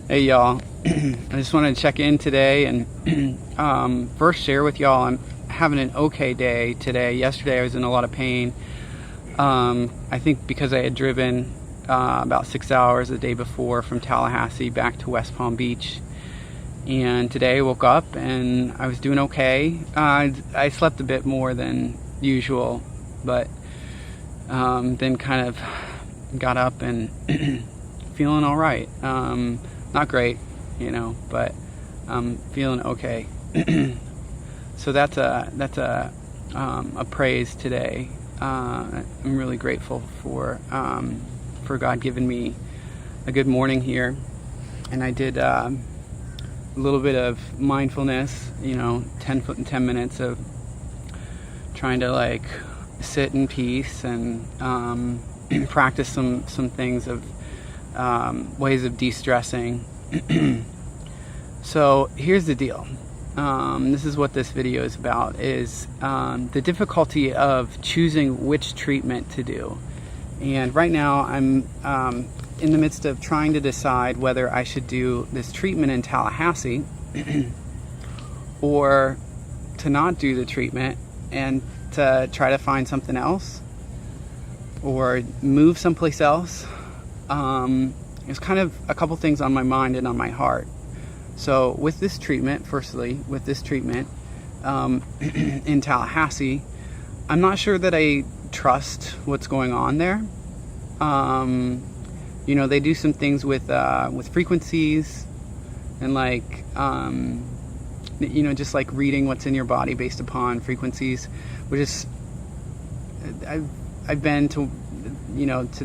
Hey y'all, I just wanted to check in today and first share with y'all I'm having an okay day today. Yesterday I was in a lot of pain. I think because I had driven about 6 hours the day before from Tallahassee back to West Palm Beach, and today I woke up and I was doing okay. I slept a bit more than usual, but then kind of got up and feeling all right. Not great, but I'm feeling okay. So that's a praise today. I'm really grateful for God giving me a good morning here, and I did a little bit of mindfulness. 10 minutes of trying to sit in peace and practice some things of ways of de-stressing. So here's the deal. This is what this video is about, is the difficulty of choosing which treatment to do. And right now I'm in the midst of trying to decide whether I should do this treatment in Tallahassee or to not do the treatment and to try to find something else or move someplace else. There's kind of a couple things on my mind and on my heart. So with this treatment, in Tallahassee, I'm not sure that I trust what's going on there. They do some things with frequencies and just like reading what's in your body based upon frequencies, which is, I've been to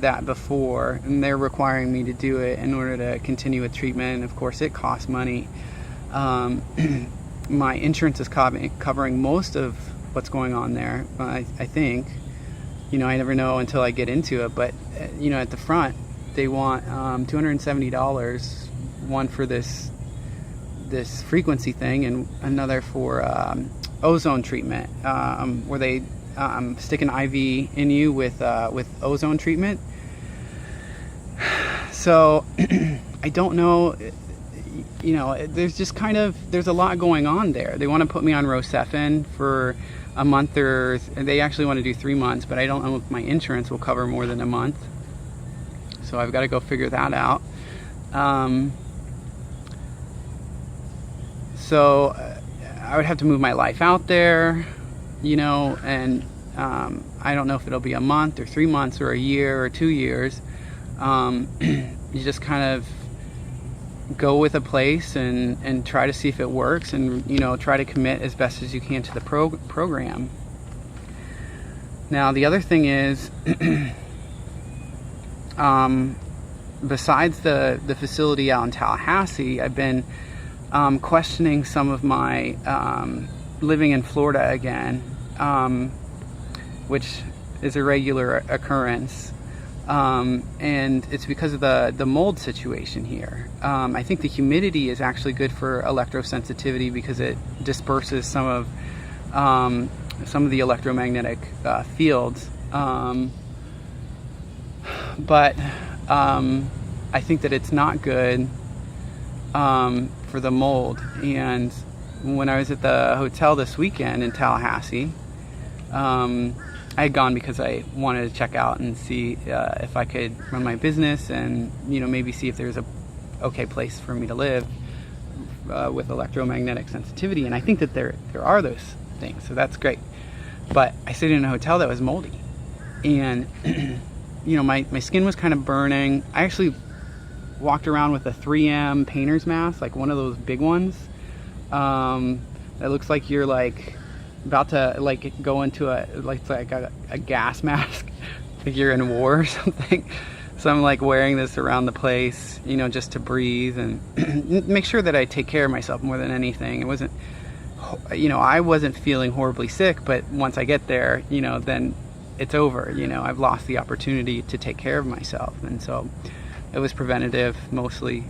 that before, and they're requiring me to do it in order to continue with treatment, and of course it costs money. My insurance is covering most of what's going on there, I think. I never know until I get into it, but at the front they want $270, one for this frequency thing and another for ozone treatment, where they stick an IV in you with ozone treatment. So I don't know, there's a lot going on there. They want to put me on Rocephin for a month, or they actually want to do 3 months, but I don't know if my insurance will cover more than a month. So I've got to go figure that out. So I would have to move my life out there, and I don't know if it'll be a month or 3 months or a year or 2 years. You just kind of go with a place and try to see if it works, and try to commit as best as you can to the program. Now the other thing is, besides the facility out in Tallahassee, I've been questioning some of my living in Florida again, which is a regular occurrence, and it's because of the mold situation here. I think the humidity is actually good for electrosensitivity because it disperses some of the electromagnetic fields, but I think that it's not good for the mold. And when I was at the hotel this weekend in Tallahassee, I had gone because I wanted to check out and see if I could run my business and maybe see if there's a okay place for me to live with electromagnetic sensitivity. And I think that there are those things, so that's great. But I stayed in a hotel that was moldy, and my skin was kind of burning. I actually walked around with a 3M painter's mask, like one of those big ones. That looks like you're about to go into a gas mask, like you're in war or something. So I'm wearing this around the place, just to breathe and make sure that I take care of myself more than anything. It wasn't, I wasn't feeling horribly sick, but once I get there, then it's over. I've lost the opportunity to take care of myself, and so it was preventative mostly.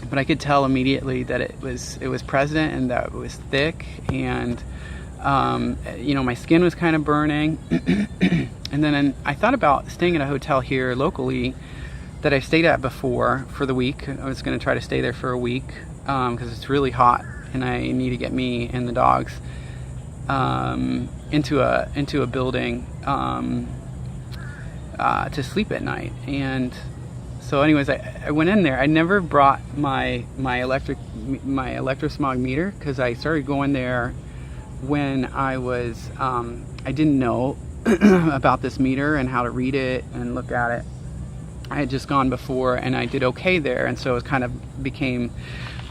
But I could tell immediately that it was present and that it was thick, and my skin was kind of burning. And then I thought about staying at a hotel here locally that I stayed at before for the week. I was going to try to stay there for a week because it's really hot and I need to get me and the dogs into a building to sleep at night. And so anyways, I went in there. I never brought my electrosmog meter because I started going there when I was I didn't know about this meter and how to read it and look at it. I had just gone before and I did okay there, and so it kind of became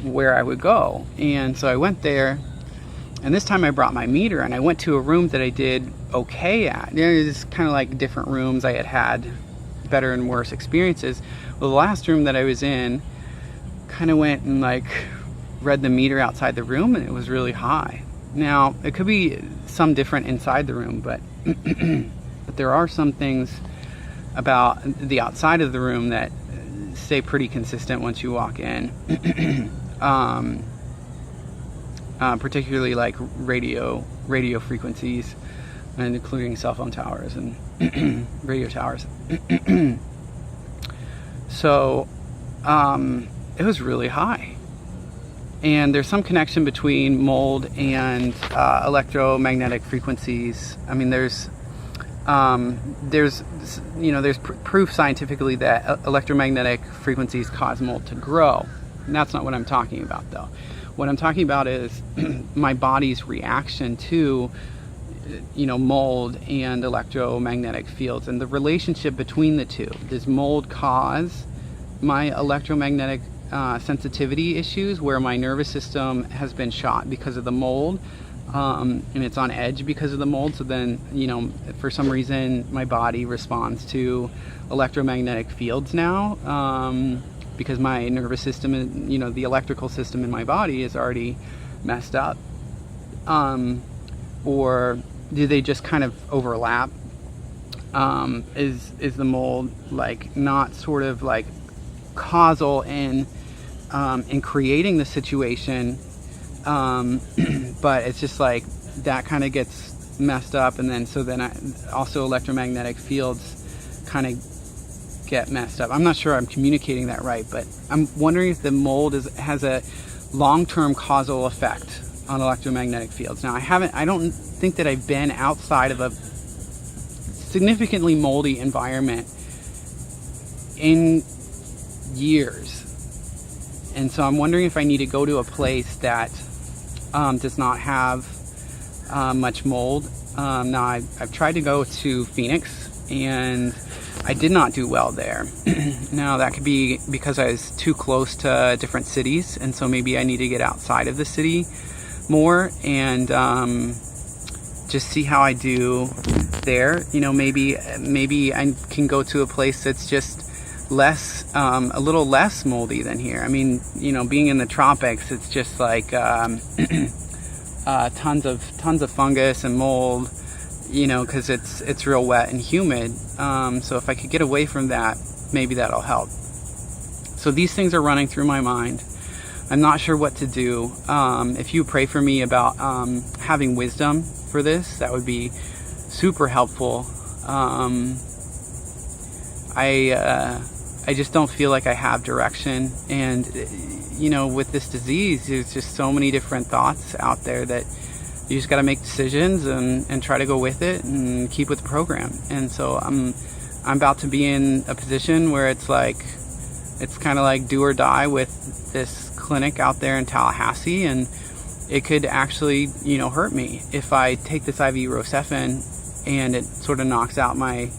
where I would go. And so I went there, and this time I brought my meter and I went to a room that I did okay at. There's kind of like different rooms I had better and worse experiences. Well, the last room that I was in, kind of went and like read the meter outside the room, and it was really high. Now it could be some different inside the room, but but there are some things about the outside of the room that stay pretty consistent once you walk in. Particularly like radio frequencies, and including cell phone towers and radio towers. So it was really high, and there's some connection between mold and electromagnetic frequencies. I mean, there's proof scientifically that electromagnetic frequencies cause mold to grow. And that's not what I'm talking about, though. What I'm talking about is my body's reaction to mold and electromagnetic fields, and the relationship between the two. Does mold cause my electromagnetic sensitivity issues, where my nervous system has been shot because of the mold, and it's on edge because of the mold? So then, for some reason, my body responds to electromagnetic fields now, because my nervous system, the electrical system in my body is already messed up. Or do they just kind of overlap? Is the mold like not sort of like causal in creating the situation, but it's just like that kind of gets messed up, and then also electromagnetic fields kind of get messed up. I'm not sure I'm communicating that right, but I'm wondering if the mold has a long-term causal effect on electromagnetic fields. Now, I don't think that I've been outside of a significantly moldy environment in years, and so I'm wondering if I need to go to a place that does not have much mold. Now, I've tried to go to Phoenix, and I did not do well there. Now, that could be because I was too close to different cities, and so maybe I need to get outside of the city more and just see how I do there. Maybe I can go to a place that's just a little less moldy than here. I mean, being in the tropics, it's just like tons of fungus and mold, because it's real wet and humid. So if I could get away from that, maybe that'll help. So these things are running through my mind. I'm not sure what to do. If you pray for me about having wisdom for this, that would be super helpful. I just don't feel like I have direction, and with this disease, there's just so many different thoughts out there that you just got to make decisions and try to go with it and keep with the program. And so I'm about to be in a position where it's kind of like do or die with this clinic out there in Tallahassee, and it could actually hurt me if I take this IV Rocephin and it sort of knocks out my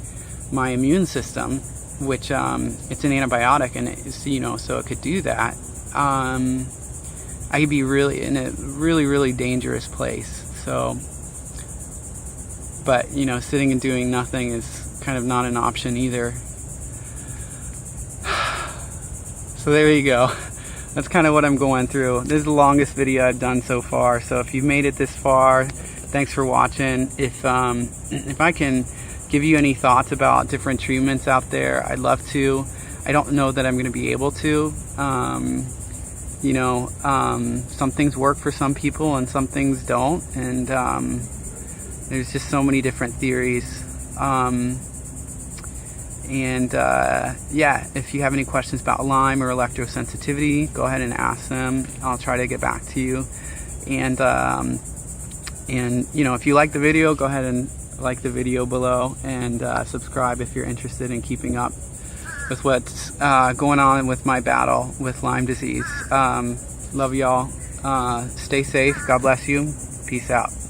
immune system, which it's an antibiotic, and it's, so it could do that. I could be really in a really dangerous place. So, but sitting and doing nothing is kind of not an option either. So there you go. That's kind of what I'm going through. This is the longest video I've done so far. So if you've made it this far, thanks for watching. If I can give you any thoughts about different treatments out there, I'd love to. I don't know that I'm going to be able to. Some things work for some people and some things don't, and there's just so many different theories. And yeah, if you have any questions about Lyme or electrosensitivity, go ahead and ask them. I'll try to get back to you. And you know, if you like the video, go ahead and like the video below, and subscribe if you're interested in keeping up with what's going on with my battle with Lyme disease. Love y'all. Stay safe. God bless you. Peace out.